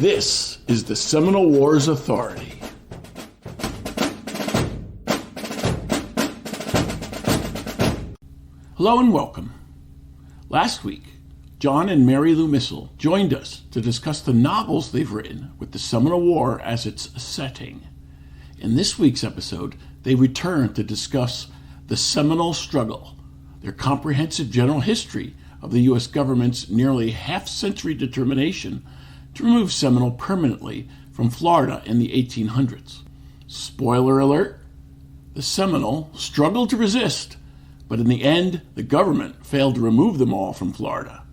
This is the Seminole Wars Authority. Hello and welcome. Last week, John and Mary Lou Missall joined us to discuss the novels they've written with the Seminole War as its setting. In this week's episode, they return to discuss the Seminole Struggle, their comprehensive general history of the U.S. government's nearly half-century determination to remove Seminole permanently from Florida in the 1800s. Spoiler alert, the Seminole struggled to resist, but in the end, the government failed to remove them all from Florida.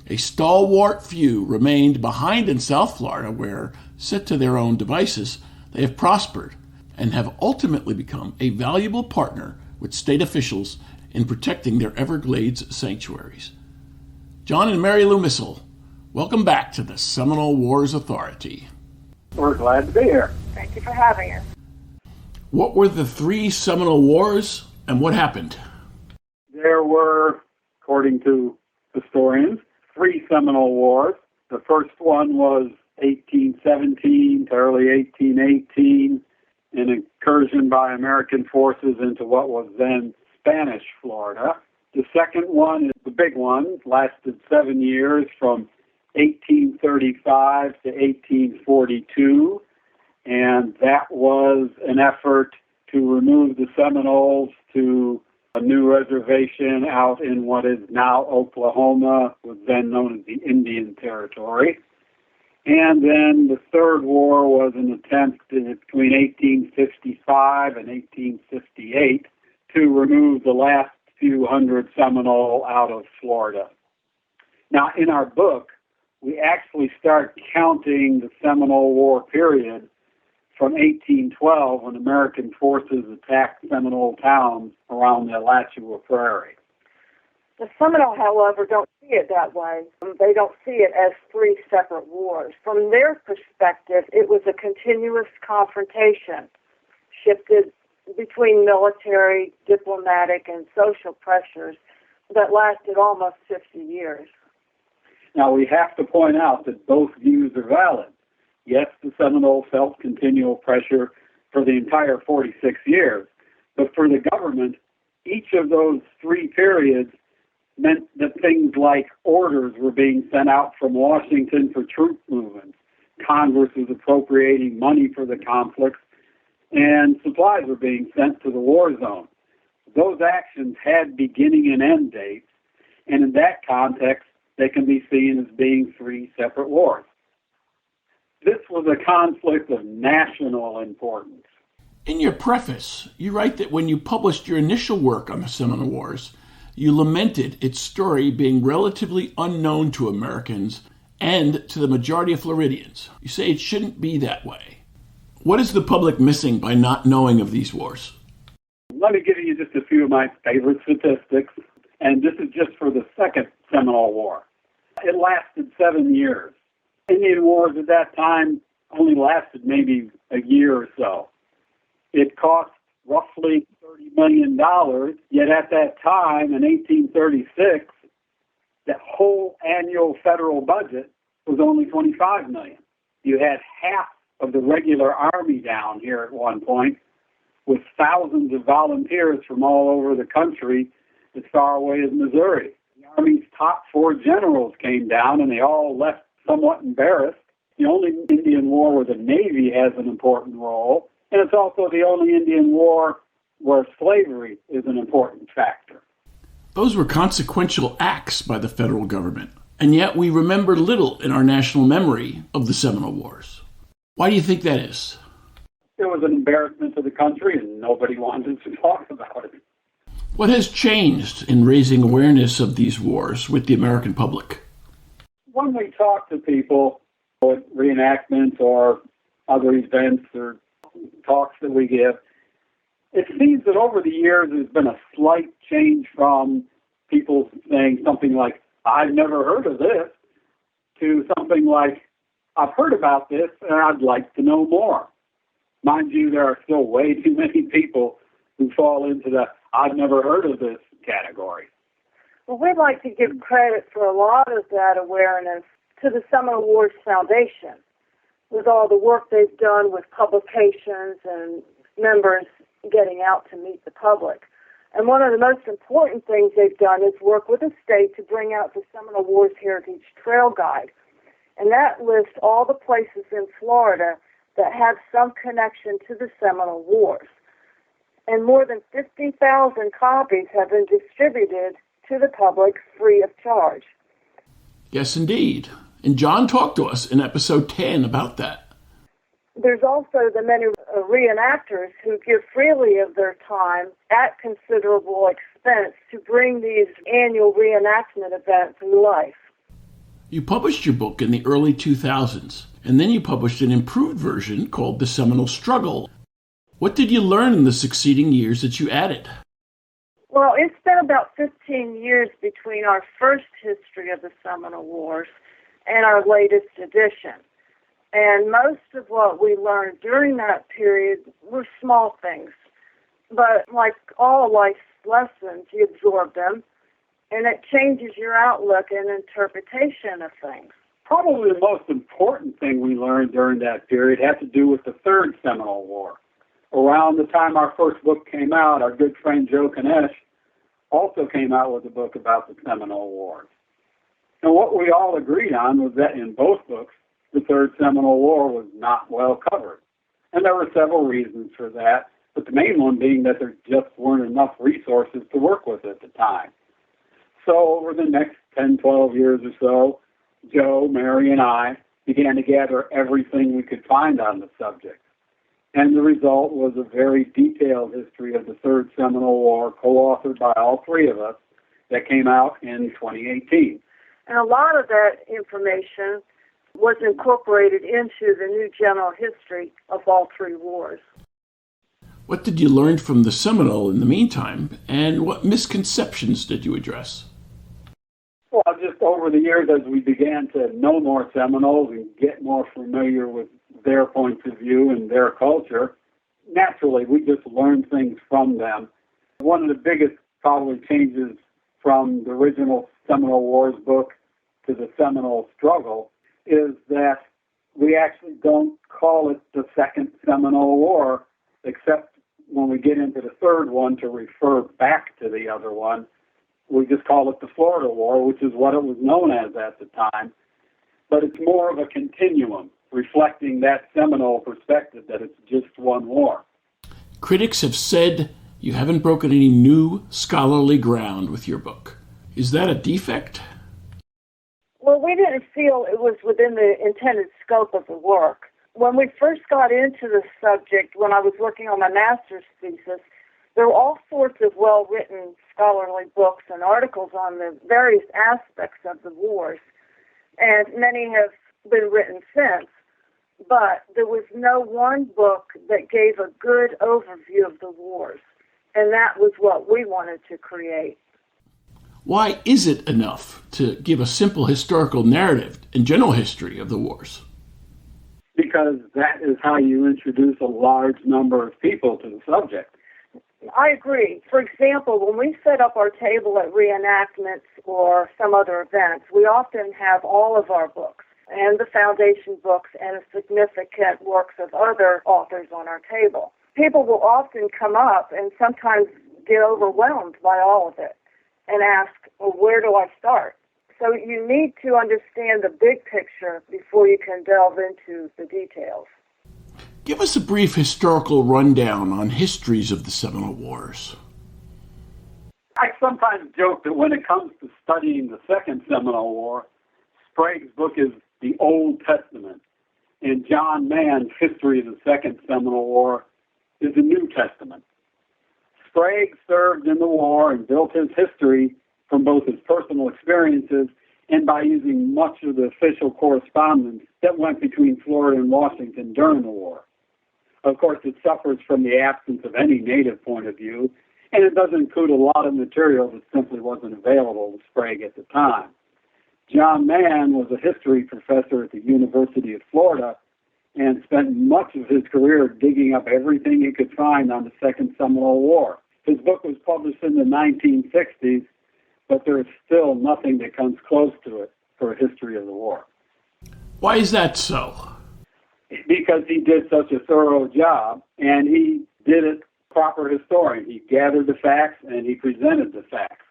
A stalwart few remained behind in South Florida where, set to their own devices, they have prospered and have ultimately become a valuable partner with state officials in protecting their Everglades sanctuaries. John and Mary Lou Missall, welcome back to the Seminole Wars Authority. We're glad to be here. Thank you for having us. What were the three Seminole Wars and what happened? There were, according to historians, three Seminole Wars. The first one was 1817 to early 1818, an incursion by American forces into what was then Spanish Florida. The second one is the big one, lasted 7 years from 1835 to 1842, and that was an effort to remove the Seminoles to a new reservation out in what is now Oklahoma, was then known as the Indian Territory. And then the third war was an attempt between 1855 and 1858 to remove the last few hundred Seminole out of Florida. Now, in our book, we actually start counting the Seminole War period from 1812 when American forces attacked Seminole towns around the Alachua Prairie. The Seminole, however, don't see it that way. They don't see it as three separate wars. From their perspective, it was a continuous confrontation, shifted between military, diplomatic, and social pressures that lasted almost 50 years. Now, we have to point out that both views are valid. Yes, the Seminoles felt continual pressure for the entire 46 years, but for the government, each of those three periods meant that things like orders were being sent out from Washington for troop movements, Congress was appropriating money for the conflicts, and supplies were being sent to the war zone. Those actions had beginning and end dates, and in that context, they can be seen as being three separate wars. This was a conflict of national importance. In your preface, you write that when you published your initial work on the Seminole Wars, you lamented its story being relatively unknown to Americans and to the majority of Floridians. You say it shouldn't be that way. What is the public missing by not knowing of these wars? Let me give you just a few of my favorite statistics, and this is just for the second Seminole War. It lasted 7 years. Indian wars at that time only lasted maybe a year or so. It cost roughly $30 million, yet at that time, in 1836, the whole annual federal budget was only $25 million. You had half of the regular army down here at one point, with thousands of volunteers from all over the country as far away as Missouri. The Army's top four generals came down, and they all left somewhat embarrassed. The only Indian war where the Navy has an important role, and it's also the only Indian war where slavery is an important factor. Those were consequential acts by the federal government, and yet we remember little in our national memory of the Seminole Wars. Why do you think that is? It was an embarrassment to the country, and nobody wanted to talk about it. What has changed in raising awareness of these wars with the American public? When we talk to people at reenactments or other events or talks that we give, it seems that over the years there's been a slight change from people saying something like, I've never heard of this, to something like, I've heard about this and I'd like to know more. Mind you, there are still way too many people who fall into the I've never heard of this category. Well, we'd like to give credit for a lot of that awareness to the Seminole Wars Foundation. with all the work they've done with publications and members getting out to meet the public. And one of the most important things they've done is work with the state to bring out the Seminole Wars Heritage Trail Guide. And that lists all the places in Florida that have some connection to the Seminole Wars. And more than 50,000 copies have been distributed to the public free of charge. Yes, indeed. And John talked to us in episode 10 about that. There's also the many reenactors who give freely of their time at considerable expense to bring these annual reenactment events to life. You published your book in the early 2000s, and then you published an improved version called The Seminole Struggle. What did you learn in the succeeding years that you added? Well, it's been about 15 years between our first history of the Seminole Wars and our latest edition. And most of what we learned during that period were small things. But like all life's lessons, you absorb them, and it changes your outlook and interpretation of things. Probably the most important thing we learned during that period had to do with the Third Seminole War. Around the time our first book came out, our good friend Joe Kanesh also came out with a book about the Seminole Wars. And what we all agreed on was that in both books, the Third Seminole War was not well covered. And there were several reasons for that, but the main one being that there just weren't enough resources to work with at the time. So over the next 10, 12 years or so, Joe, Mary, and I began to gather everything we could find on the subject. And the result was a very detailed history of the Third Seminole War, co-authored by all three of us, that came out in 2018. And a lot of that information was incorporated into the new general history of all three wars. What did you learn from the Seminole in the meantime, and what misconceptions did you address? Well, just over the years as we began to know more Seminoles and get more familiar with their points of view and their culture, naturally we just learned things from them. One of the biggest probably changes from the original Seminole Wars book to the Seminole Struggle is that we actually don't call it the Second Seminole War, except when we get into the third one to refer back to the other one. We just call it the Florida War, which is what it was known as at the time. But it's more of a continuum, reflecting that Seminole perspective that it's just one war. Critics have said you haven't broken any new scholarly ground with your book. Is that a defect? Well, we didn't feel it was within the intended scope of the work. When we first got into the subject, when I was working on my master's thesis, there were all sorts of well-written scholarly books and articles on the various aspects of the wars, and many have been written since. But there was no one book that gave a good overview of the wars, and that was what we wanted to create. Why is it enough to give a simple historical narrative and general history of the wars? Because that is how you introduce a large number of people to the subject. I agree. For example, when we set up our table at reenactments or some other events, we often have all of our books and the foundation books and significant works of other authors on our table. People will often come up and sometimes get overwhelmed by all of it and ask, well, where do I start? So you need to understand the big picture before you can delve into the details. Give us a brief historical rundown on histories of the Seminole Wars. I sometimes joke that when it comes to studying the Second Seminole War, Sprague's book is the Old Testament, and John Mann's history of the Second Seminole War is the New Testament. Sprague served in the war and built his history from both his personal experiences and by using much of the official correspondence that went between Florida and Washington during the war. Of course, it suffers from the absence of any native point of view, and it does include a lot of material that simply wasn't available to Sprague at the time. John Mann was a history professor at the University of Florida and spent much of his career digging up everything he could find on the Second Seminole War. His book was published in the 1960s, but there is still nothing that comes close to it for a history of the war. Why is that so? because he did such a thorough job, and he did it proper historian. He gathered the facts and he presented the facts.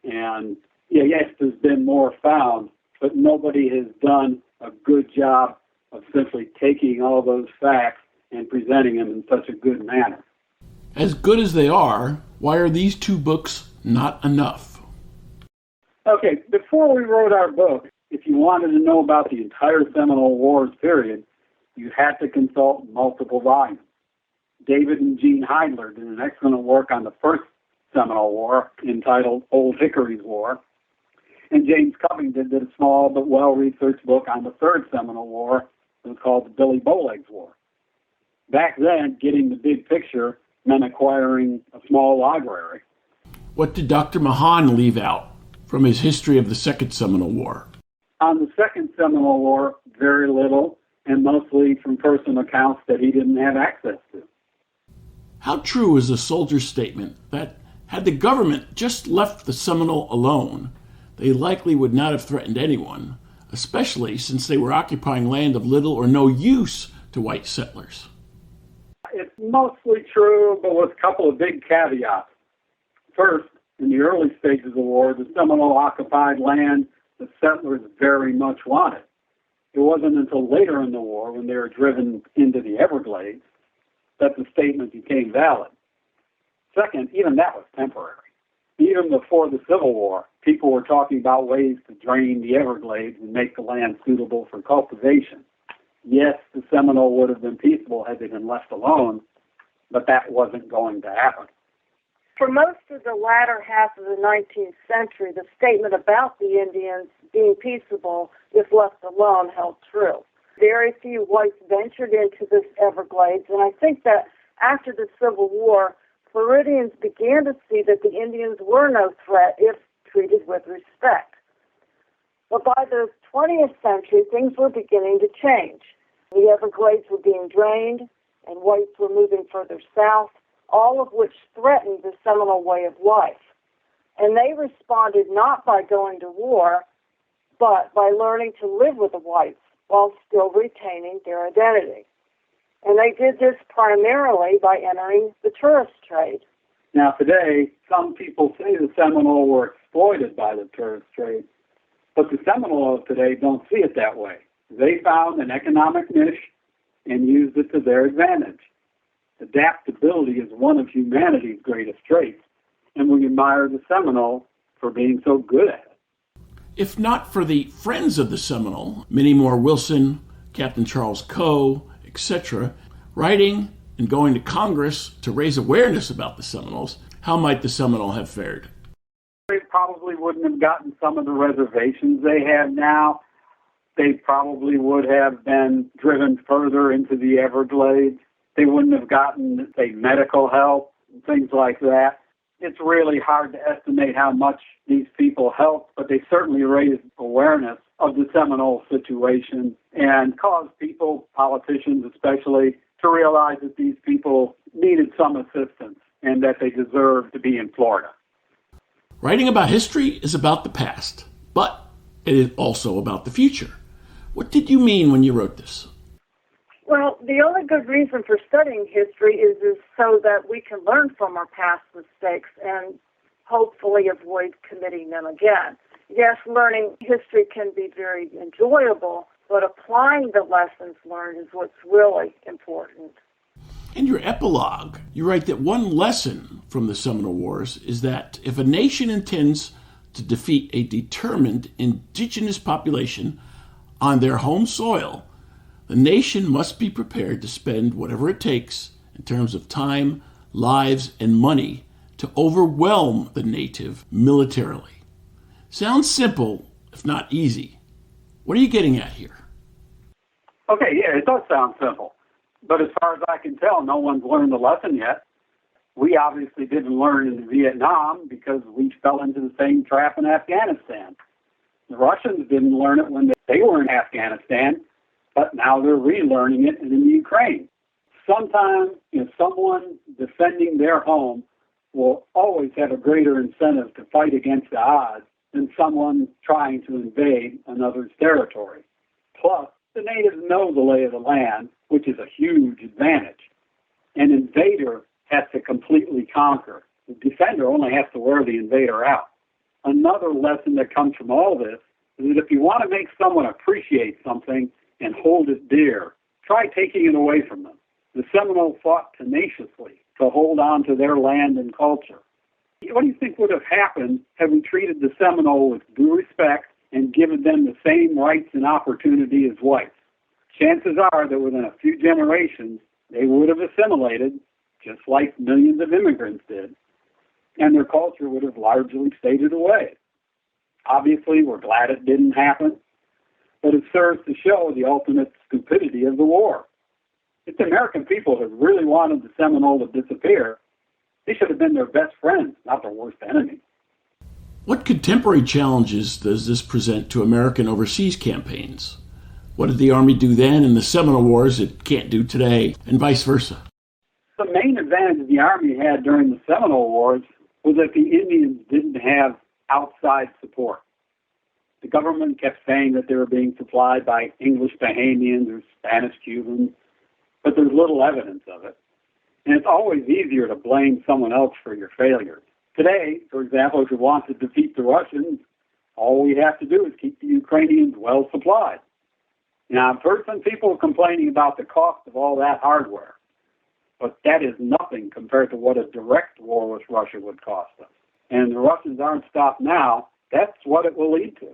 And yes, there's been more found, but nobody has done a good job of simply taking all those facts and presenting them in such a good manner. As good as they are, why are these two books not enough? Okay, before we wrote our book, if you wanted to know about the entire Seminole Wars period, you had to consult multiple volumes. David and Gene Heidler did an excellent work on the first Seminole War entitled Old Hickory's War, and James Covington did a small but well-researched book on the third Seminole War. It was called the Billy Bowlegs War. Back then, getting the big picture meant acquiring a small library. What did Dr. Mahan leave out from his history of the Second Seminole War? On the Second Seminole War, very little, and mostly from personal accounts that he didn't have access to. How true is the soldier's statement that had the government just left the Seminole alone, they likely would not have threatened anyone, especially since they were occupying land of little or no use to white settlers? It's mostly true, but with a couple of big caveats. First, in the early stages of the war, the Seminole occupied land the settlers very much wanted. It wasn't until later in the war, when they were driven into the Everglades, that the statement became valid. Second, even that was temporary. Even before the Civil War, people were talking about ways to drain the Everglades and make the land suitable for cultivation. Yes, the Seminole would have been peaceable had they been left alone, but that wasn't going to happen. For most of the latter half of the 19th century, the statement about the Indians being peaceable if left alone held true. Very few whites ventured into this Everglades, and I think that after the Civil War, Floridians began to see that the Indians were no threat if treated with respect. But by the 20th century, things were beginning to change. The Everglades were being drained, and whites were moving further south, all of which threatened the Seminole way of life. And they responded not by going to war, but by learning to live with the whites while still retaining their identity. And they did this primarily by entering the tourist trade. Now today, some people say the Seminole were exploited by the tourist trade, but the Seminole of today don't see it that way. They found an economic niche and used it to their advantage. Adaptability is one of humanity's greatest traits, and we admire the Seminole for being so good at it. If not for the friends of the Seminole, Minnie Moore Wilson, Captain Charles Coe, etc., writing and going to Congress to raise awareness about the Seminoles, how might the Seminole have fared? They probably wouldn't have gotten some of the reservations they have now. They probably would have been driven further into the Everglades. They wouldn't have gotten, say, medical help and things like that. It's really hard to estimate how much these people helped, but they certainly raised awareness of the Seminole situation and caused people, politicians especially, to realize that these people needed some assistance and that they deserved to be in Florida. Writing about history is about the past, but it is also about the future. What did you mean when you wrote this? Well, the only good reason for studying history is so that we can learn from our past mistakes and hopefully avoid committing them again. Yes, learning history can be very enjoyable, but applying the lessons learned is what's really important. In your epilogue, you write that one lesson from the Seminole Wars is that if a nation intends to defeat a determined indigenous population on their home soil, the nation must be prepared to spend whatever it takes in terms of time, lives, and money to overwhelm the native militarily. Sounds simple, if not easy. What are you getting at here? Okay, yeah, it does sound simple. But as far as I can tell, no one's learned the lesson yet. We obviously didn't learn in Vietnam because we fell into the same trap in Afghanistan. The Russians didn't learn it when they were in Afghanistan, but now they're relearning it in Ukraine. Sometimes, someone defending their home will always have a greater incentive to fight against the odds than someone trying to invade another's territory. Plus, The natives know the lay of the land, which is a huge advantage. An invader has to completely conquer. The defender only has to wear the invader out. Another lesson that comes from all this is that if you want to make someone appreciate something and hold it dear, try taking it away from them. The Seminoles fought tenaciously to hold on to their land and culture. What do you think would have happened had we treated the Seminole with due respect and given them the same rights and opportunity as whites? Chances are that within a few generations, they would have assimilated, just like millions of immigrants did, and their culture would have largely faded away. Obviously, we're glad it didn't happen, but it serves to show the ultimate stupidity of the war. If the American people had really wanted the Seminole to disappear, they should have been their best friends, not their worst enemy. What contemporary challenges does this present to American overseas campaigns? What did the Army do then in the Seminole Wars it can't do today, and vice versa? The main advantage the Army had during the Seminole Wars was that the Indians didn't have outside support. The government kept saying that they were being supplied by English Bahamians or Spanish Cubans, but there's little evidence of it. And it's always easier to blame someone else for your failures. Today, for example, if you want to defeat the Russians, all we have to do is keep the Ukrainians well supplied. Now, I've heard some people complaining about the cost of all that hardware, but that is nothing compared to what a direct war with Russia would cost us. And the Russians aren't stopped now. That's what it will lead to.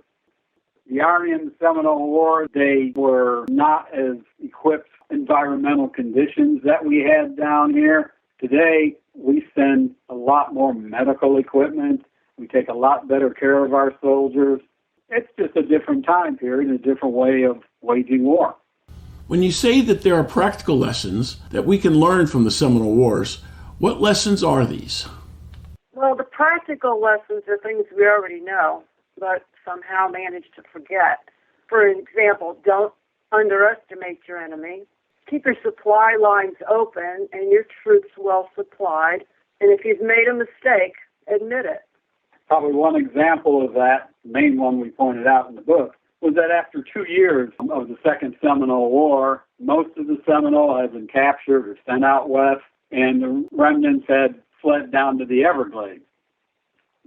The Army in the Seminole War, they were not as equipped environmental conditions that we had down here. Today, we send a lot more medical equipment. We take a lot better care of our soldiers. It's just a different time period, a different way of waging war. When you say that there are practical lessons that we can learn from the Seminole Wars, what lessons are these? Well, the practical lessons are things we already know, but somehow manage to forget. For example, don't underestimate your enemy. Keep your supply lines open and your troops well supplied. And if you've made a mistake, admit it. Probably one example of that, the main one we pointed out in the book, was that after 2 years of the Second Seminole War, most of the Seminole had been captured or sent out west, and the remnants had fled down to the Everglades.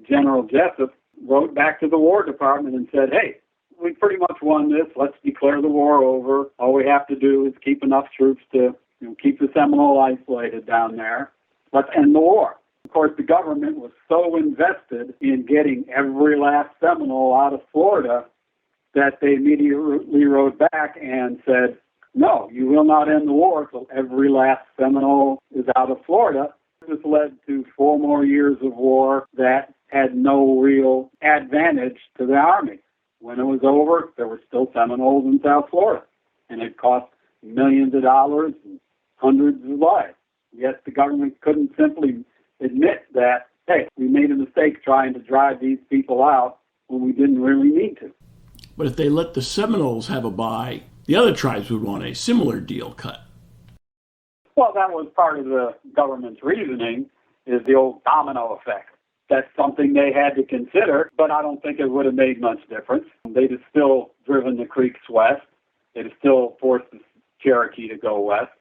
General Jessup wrote back to the War Department and said, hey, we pretty much won this. Let's declare the war over. All we have to do is keep enough troops to keep the Seminole isolated down there. Let's end the war. Of course, the government was so invested in getting every last Seminole out of Florida that they immediately wrote back and said, no, you will not end the war until every last Seminole is out of Florida. This led to 4 more years of war that had no real advantage to the Army. When it was over, there were still Seminoles in South Florida, and it cost millions of dollars and hundreds of lives. Yet the government couldn't simply admit that, hey, we made a mistake trying to drive these people out when we didn't really need to. But if they let the Seminoles have a bye, the other tribes would want a similar deal cut. Well, that was part of the government's reasoning, is the old domino effect. That's something they had to consider, but I don't think it would have made much difference. They'd have still driven the Creeks west. They'd have still forced the Cherokee to go west.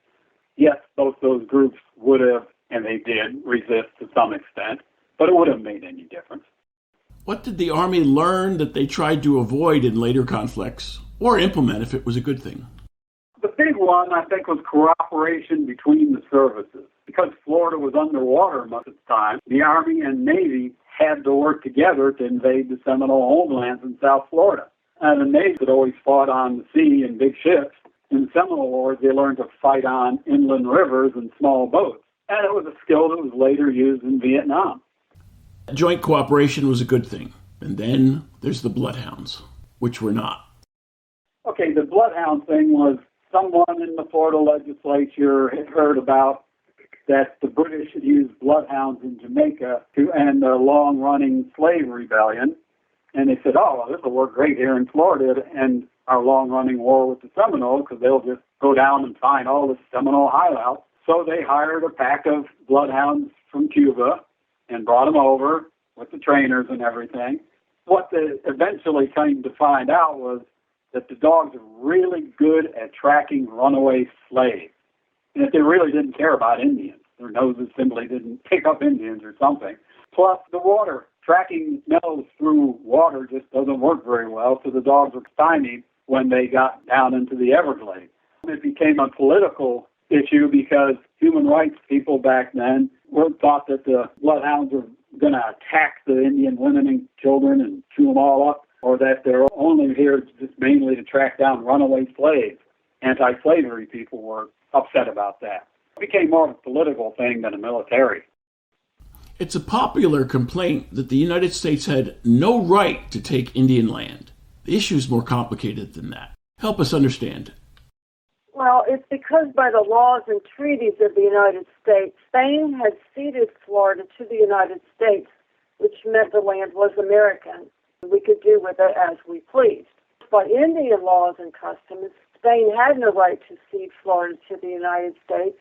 Yes, both those groups would have, and they did, resist to some extent, but it wouldn't have made any difference. What did the Army learn that they tried to avoid in later conflicts, or implement if it was a good thing? The big one, I think, was cooperation between the services. Because Florida was underwater much of the time, the Army and Navy had to work together to invade the Seminole homelands in South Florida. And the Navy had always fought on the sea in big ships. In the Seminole Wars, they learned to fight on inland rivers and small boats. And it was a skill that was later used in Vietnam. Joint cooperation was a good thing. And then there's the bloodhounds, which were not. Okay, the bloodhound thing was someone in the Florida legislature had heard about that the British had used bloodhounds in Jamaica to end a long-running slave rebellion. And they said, oh, well, this will work great here in Florida to end our long-running war with the Seminoles, because they'll just go down and find all the Seminole hideouts. So they hired a pack of bloodhounds from Cuba and brought them over with the trainers and everything. What they eventually came to find out was that the dogs are really good at tracking runaway slaves, and that they really didn't care about Indians. Their noses simply didn't pick up Indians or something. Plus, the water. Tracking smells through water just doesn't work very well, so the dogs were stymied when they got down into the Everglades. It became a political issue because human rights people back then thought that the bloodhounds were going to attack the Indian women and children and chew them all up, or that they're only here just mainly to track down runaway slaves. Anti-slavery people were upset about that. It became more of a political thing than a military. It's a popular complaint that the United States had no right to take Indian land. The issue's more complicated than that. Help us understand. Well, it's because by the laws and treaties of the United States, Spain had ceded Florida to the United States, which meant the land was American. We could do with it as we pleased. By Indian laws and customs, Spain had no right to cede Florida to the United States,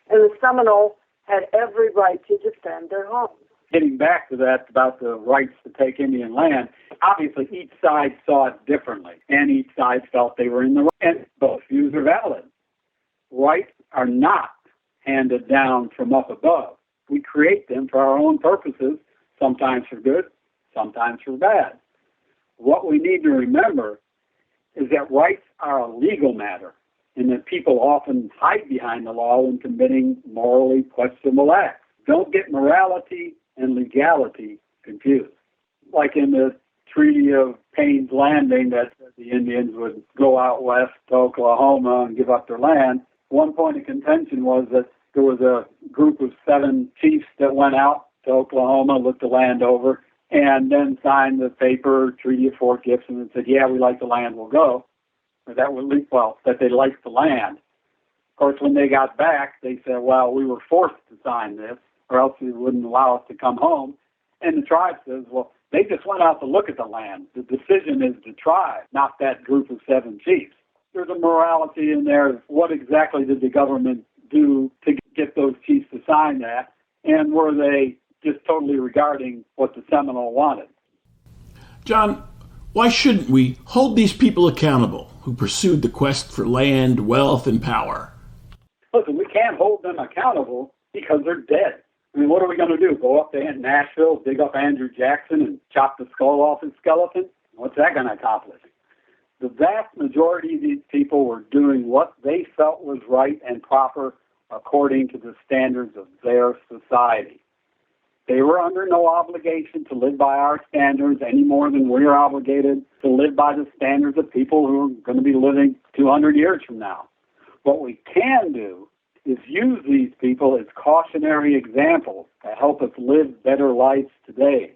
and the Seminole had every right to defend their homes. Getting back to that about the rights to take Indian land, obviously each side saw it differently, and each side felt they were in the right, and both views are valid. Rights are not handed down from up above. We create them for our own purposes, sometimes for good, sometimes for bad. What we need to remember is that rights are a legal matter, and that people often hide behind the law when committing morally questionable acts. Don't get morality and legality confused. Like in the Treaty of Payne's Landing, that the Indians would go out west to Oklahoma and give up their land. One point of contention was that there was a group of 7 chiefs that went out to Oklahoma, looked the land over, and then signed the paper, Treaty of Fort Gibson, and said, yeah, we like the land, we'll go. Or that they liked the land. Of course, when they got back, they said, well, we were forced to sign this, or else they wouldn't allow us to come home. And the tribe says, well, they just went out to look at the land. The decision is the tribe, not that group of 7 chiefs. There's a morality in there. What exactly did the government do to get those chiefs to sign that? And were they just totally regarding what the Seminole wanted? John, why shouldn't we hold these people accountable who pursued the quest for land, wealth, and power? Listen, we can't hold them accountable because they're dead. I mean, what are we going to do? Go up to Nashville, dig up Andrew Jackson, and chop the skull off his skeleton? What's that going to accomplish? The vast majority of these people were doing what they felt was right and proper according to the standards of their society. They were under no obligation to live by our standards any more than we're obligated to live by the standards of people who are going to be living 200 years from now. What we can do is use these people as cautionary examples to help us live better lives today.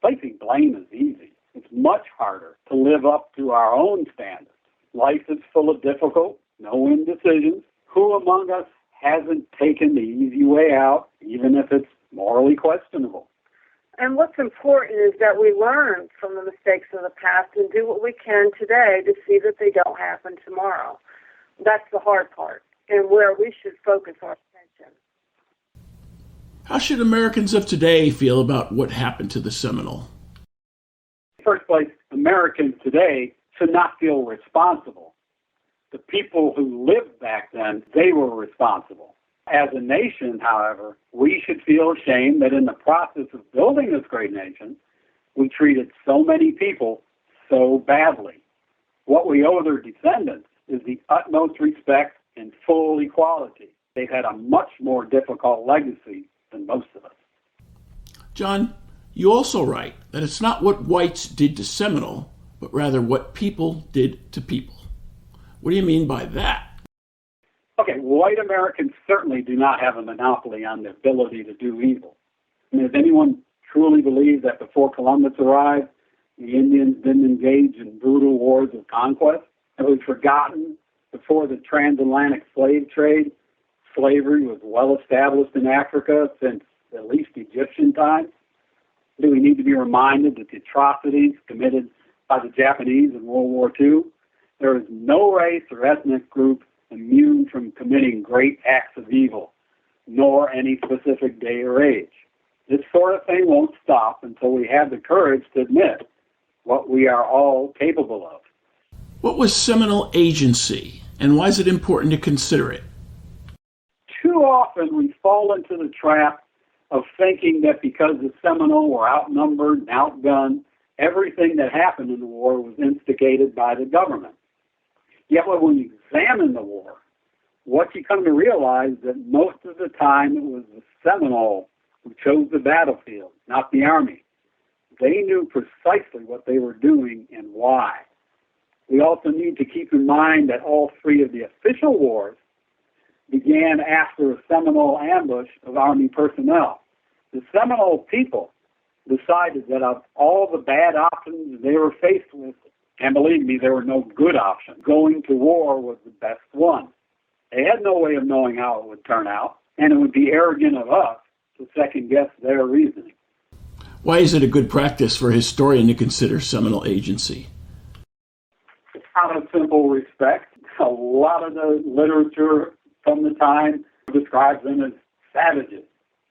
Placing blame is easy. It's much harder to live up to our own standards. Life is full of difficult, no-win decisions. Who among us hasn't taken the easy way out, even if it's morally questionable? And what's important is that we learn from the mistakes of the past and do what we can today to see that they don't happen tomorrow. That's the hard part, and where we should focus our attention. How should Americans of today feel about what happened to the Seminole? In the first place, Americans today should not feel responsible. The people who lived back then, they were responsible. As a nation, however, we should feel ashamed that in the process of building this great nation, we treated so many people so badly. What we owe their descendants is the utmost respect and full equality. They've had a much more difficult legacy than most of us. John, you also write that it's not what whites did to Seminole, but rather what people did to people. What do you mean by that? Okay, white Americans certainly do not have a monopoly on the ability to do evil. I mean, does anyone truly believe that before Columbus arrived, the Indians didn't engage in brutal wars of conquest? It was forgotten before the transatlantic slave trade. Slavery was well established in Africa since at least Egyptian times. Do we need to be reminded that the atrocities committed by the Japanese in World War II? There is no race or ethnic group immune from committing great acts of evil, nor any specific day or age. This sort of thing won't stop until we have the courage to admit what we are all capable of. What was Seminole agency, and why is it important to consider it? Too often we fall into the trap of thinking that because the Seminole were outnumbered and outgunned, everything that happened in the war was instigated by the government. Yet when you examine the war, what you come to realize that most of the time it was the Seminole who chose the battlefield, not the Army. They knew precisely what they were doing and why. We also need to keep in mind that all three of the official wars began after a Seminole ambush of Army personnel. The Seminole people decided that of all the bad options they were faced with, and believe me, there were no good options, going to war was the best one. They had no way of knowing how it would turn out, and it would be arrogant of us to second-guess their reasoning. Why is it a good practice for a historian to consider Seminole agency? Out of simple respect, a lot of the literature from the time describes them as savages.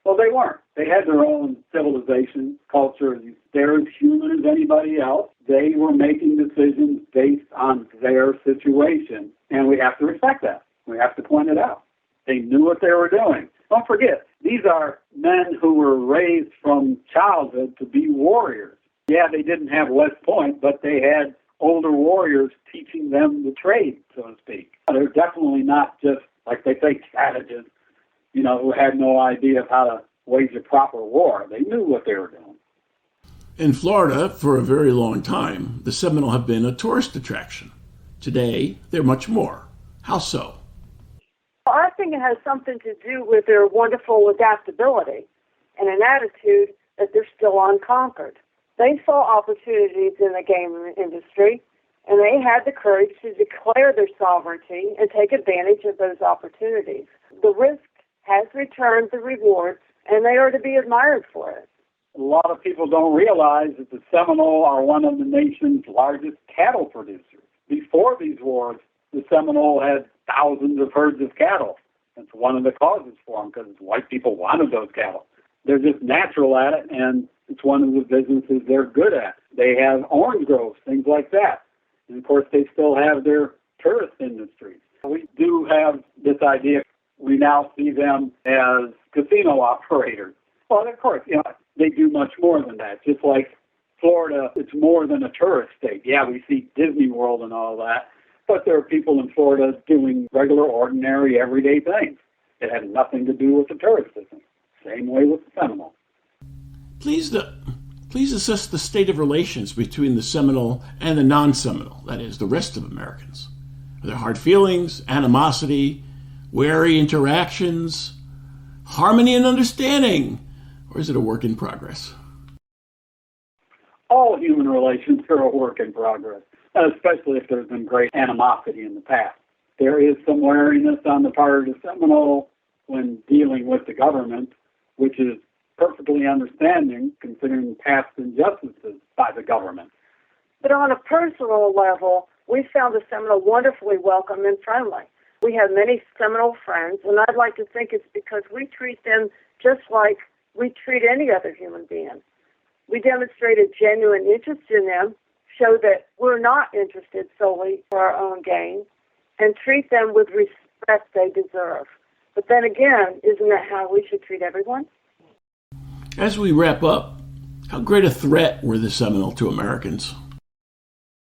Well, they weren't. They had their own civilization, culture. They're as human as anybody else. They were making decisions based on their situation, and we have to respect that. We have to point it out. They knew what they were doing. Don't forget, these are men who were raised from childhood to be warriors. Yeah, they didn't have West Point, but they had older warriors teaching them the trade, so to speak. They're definitely not just, like they say, savages, who had no idea of how to wage a proper war. They knew what they were doing. In Florida, for a very long time, the Seminole have been a tourist attraction. Today, they're much more. How so? Well, I think it has something to do with their wonderful adaptability and an attitude that they're still unconquered. They saw opportunities in the game industry, and they had the courage to declare their sovereignty and take advantage of those opportunities. The risk has returned the rewards, and they are to be admired for it. A lot of people don't realize that the Seminole are one of the nation's largest cattle producers. Before these wars, the Seminole had thousands of herds of cattle. That's one of the causes for them, because white people wanted those cattle. They're just natural at it, and it's one of the businesses they're good at. They have orange groves, things like that. And, of course, they still have their tourist industries. We do have this idea. We now see them as casino operators. Well, of course, they do much more than that. Just like Florida, it's more than a tourist state. Yeah, we see Disney World and all that, but there are people in Florida doing regular, ordinary, everyday things. It had nothing to do with the tourist business. Same way with the Seminole. Please assess the state of relations between the Seminole and the non-Seminole, that is, the rest of Americans. Are there hard feelings, animosity, wary interactions, harmony and understanding, or is it a work in progress? All human relations are a work in progress, especially if there's been great animosity in the past. There is some wariness on the part of the Seminole when dealing with the government, which is perfectly understanding considering past injustices by the government. But on a personal level, we found the Seminole wonderfully welcome and friendly. We have many Seminole friends, and I'd like to think it's because we treat them just like we treat any other human being. We demonstrate a genuine interest in them, show that we're not interested solely for our own gain, and treat them with respect they deserve. But then again, isn't that how we should treat everyone? As we wrap up, how great a threat were the Seminole to Americans?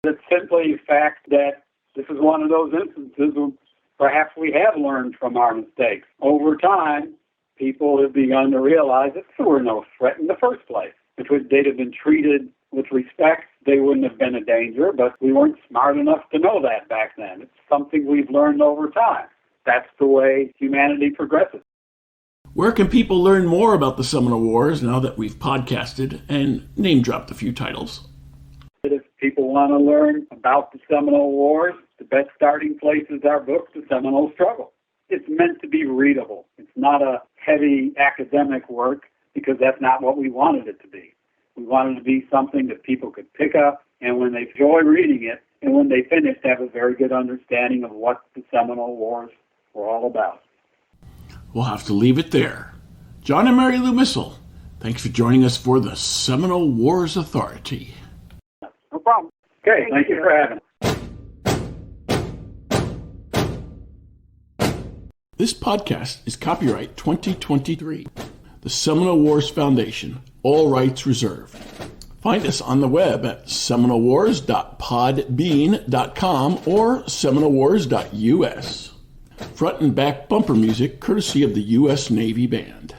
It's simply a fact that this is one of those instances where perhaps we have learned from our mistakes. Over time, people have begun to realize that there were no threat in the first place. If they'd have been treated with respect, they wouldn't have been a danger, but we weren't smart enough to know that back then. It's something we've learned over time. That's the way humanity progresses. Where can people learn more about the Seminole Wars now that we've podcasted and name-dropped a few titles? If people want to learn about the Seminole Wars, the best starting place is our book, The Seminole Struggle. It's meant to be readable. It's not a heavy academic work because that's not what we wanted it to be. We wanted it to be something that people could pick up, and when they enjoy reading it, and when they finish, have a very good understanding of what the Seminole Wars were all about. We'll have to leave it there. John and Mary Lou Missall, thanks for joining us for the Seminole Wars Authority. No problem. Okay, thank you for having us. This podcast is copyright 2023. The Seminole Wars Foundation. All rights reserved. Find us on the web at seminolewars.podbean.com or seminolewars.us. Front and back bumper music courtesy of the U.S. Navy Band.